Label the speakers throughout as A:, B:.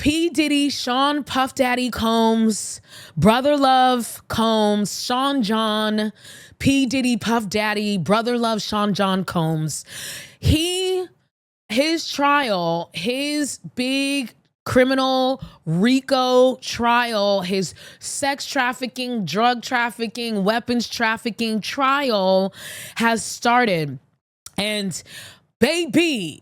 A: P. Diddy, Sean Puff Daddy Combs, Brother Love Combs, Sean John, P. Diddy Puff Daddy, Brother Love Sean John Combs. His trial, his big criminal RICO trial, his sex trafficking, drug trafficking, weapons trafficking trial has started. And baby,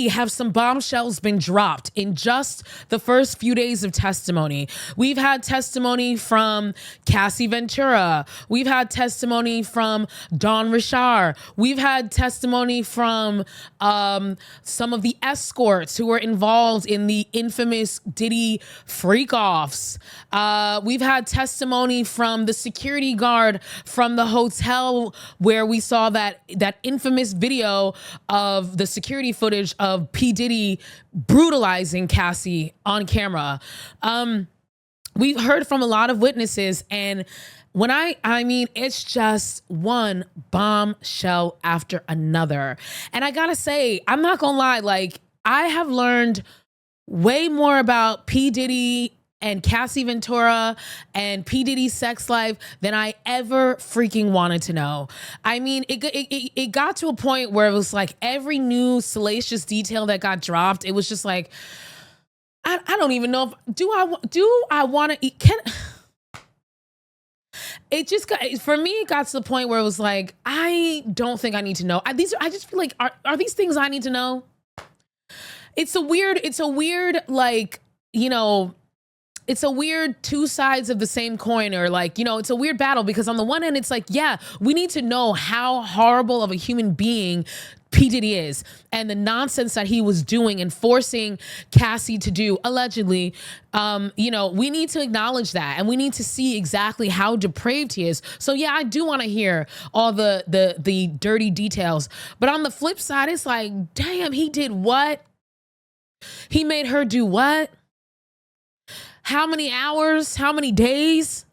A: have some bombshells been dropped in just the first few days of testimony. We've had testimony from Cassie Ventura. We've had testimony from Don Richard. We've had testimony from some of the escorts who were involved in the infamous Diddy freak-offs. We've had testimony from the security guard from the hotel where we saw that infamous video of the security footage of P. Diddy brutalizing Cassie on camera. We've heard from a lot of witnesses, and when I mean, it's just one bombshell after another. And I gotta say, I'm not gonna lie, like, I have learned way more about P. Diddy and Cassie Ventura and P. Diddy's sex life than I ever freaking wanted to know. I mean, it got to a point where it was like every new salacious detail that got dropped, it was just like, I don't even know if, do I want to eat, it just got, for me, it got to the point where it was like, I don't think I need to know. I just feel like, are these things I need to know? It's a weird, like, you know, it's a weird two sides of the same coin, or like, you know, it's a weird battle, because on the one end, it's like, yeah, we need to know how horrible of a human being P. Diddy is, and the nonsense that he was doing and forcing Cassie to do, allegedly. You know, we need to acknowledge that, and we need to see exactly how depraved he is. So yeah, I do want to hear all the dirty details. But on the flip side, it's like, damn, he did what? He made her do what? How many hours? How many days?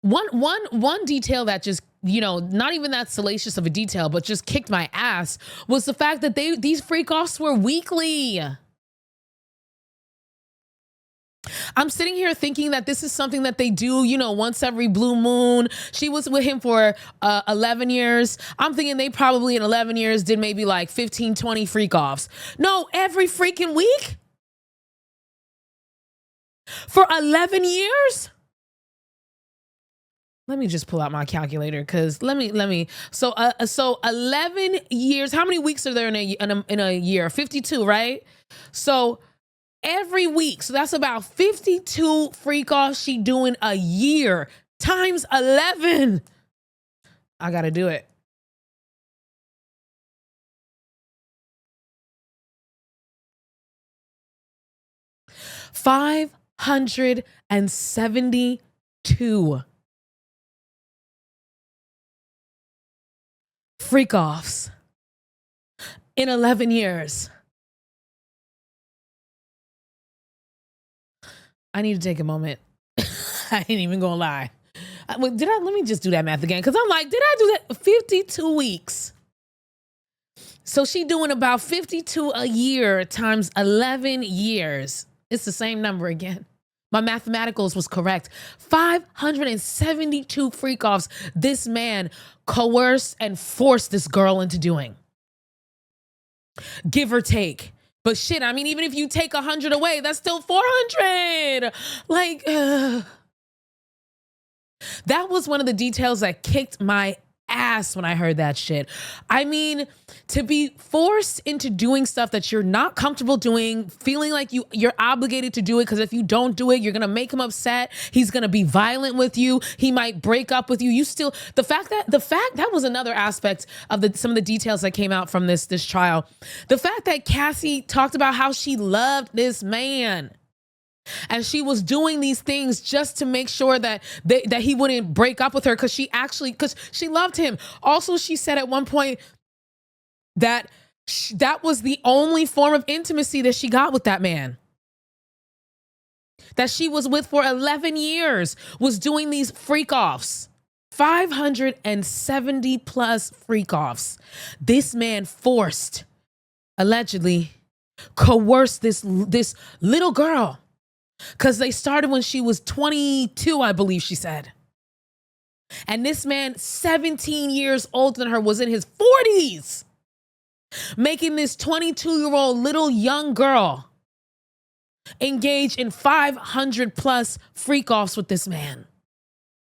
A: One detail that just, you know, not even that salacious of a detail, but just kicked my ass, was the fact that these freak-offs were weekly. I'm sitting here thinking that this is something that they do, you know, once every blue moon. She was with him for 11 years. I'm thinking they probably in 11 years did maybe like 15, 20 freak-offs. No, every freaking week? For 11 years? Let me just pull out my calculator, because let me. So 11 years. How many weeks are there in a year? 52, right? So every week. So that's about 52 freak-offs she doing a year times 11. I got to do it. $572 freak-offs in 11 years. I need to take a moment. I ain't even gonna lie. Let me just do that math again, because I'm like, did I do that? 52 weeks. So she doing about 52 a year times 11 years. It's the same number again. My mathematicals was correct. 572 freak-offs this man coerced and forced this girl into doing. Give or take. But shit, I mean, even if you take 100 away, that's still 400. Like, that was one of the details that kicked my ass when I heard that shit. I mean, to be forced into doing stuff that you're not comfortable doing, feeling like you're obligated to do it, because if you don't do it, you're gonna make him upset. He's gonna be violent with you. He might break up with you. The fact that was another aspect of some of the details that came out from this trial. The fact that Cassie talked about how she loved this man, and she was doing these things just to make sure that he wouldn't break up with her, because she loved him. Also, she said at one point that that was the only form of intimacy that she got with that man, that she was with for 11 years, was doing these freak-offs. 570 plus freak-offs. This man forced, allegedly, coerce this little girl, because they started when she was 22, I believe she said. And this man, 17 years older than her, was in his 40s, making this 22-year-old little young girl engage in 500 plus freak offs with this man.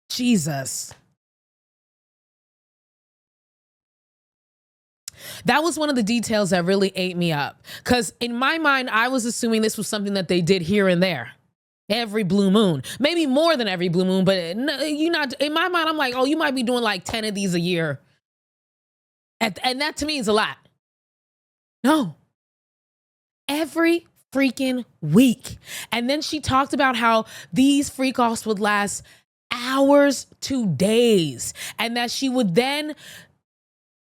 A: Jesus. That was one of the details that really ate me up. Because in my mind, I was assuming this was something that they did here and there. Every blue moon. Maybe more than every blue moon, but in my mind, I'm like, oh, you might be doing like 10 of these a year. And that to me is a lot. No. Every freaking week. And then she talked about how these freak offs would last hours to days, and that she would then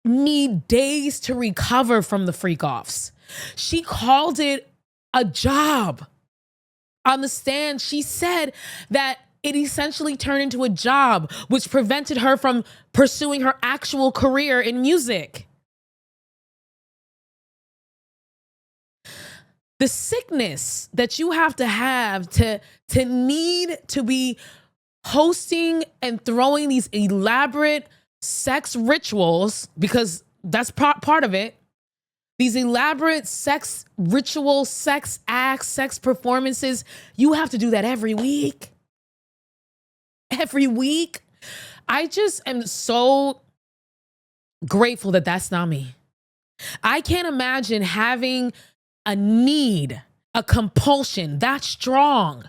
A: need days to recover from the freak offs. She called it a job. On the stand, she said that it essentially turned into a job, which prevented her from pursuing her actual career in music. The sickness that you have to need to be hosting and throwing these elaborate sex rituals, because that's part of it. These elaborate sex rituals, sex acts, sex performances, you have to do that every week. Every week. I just am so grateful that that's not me. I can't imagine having a need, a compulsion that strong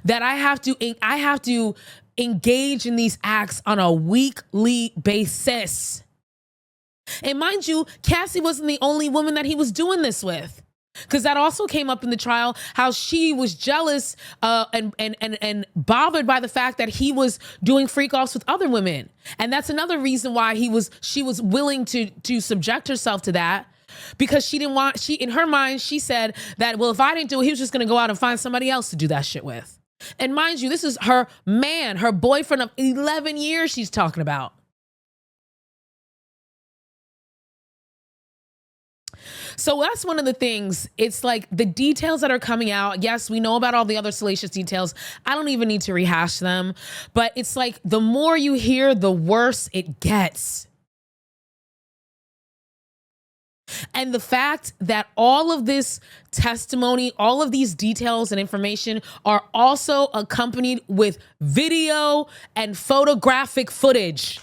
A: that I have to engage in these acts on a weekly basis. And mind you, Cassie wasn't the only woman that he was doing this with, because that also came up in the trial, how she was jealous and bothered by the fact that he was doing freak offs with other women. And that's another reason why she was willing to subject herself to that, because in her mind, she said that, well, if I didn't do it, he was just going to go out and find somebody else to do that shit with. And mind you, this is her man, her boyfriend of 11 years she's talking about. So that's one of the things. It's like the details that are coming out. Yes, we know about all the other salacious details. I don't even need to rehash them. But it's like the more you hear, the worse it gets. And the fact that all of this testimony, all of these details and information are also accompanied with video and photographic footage.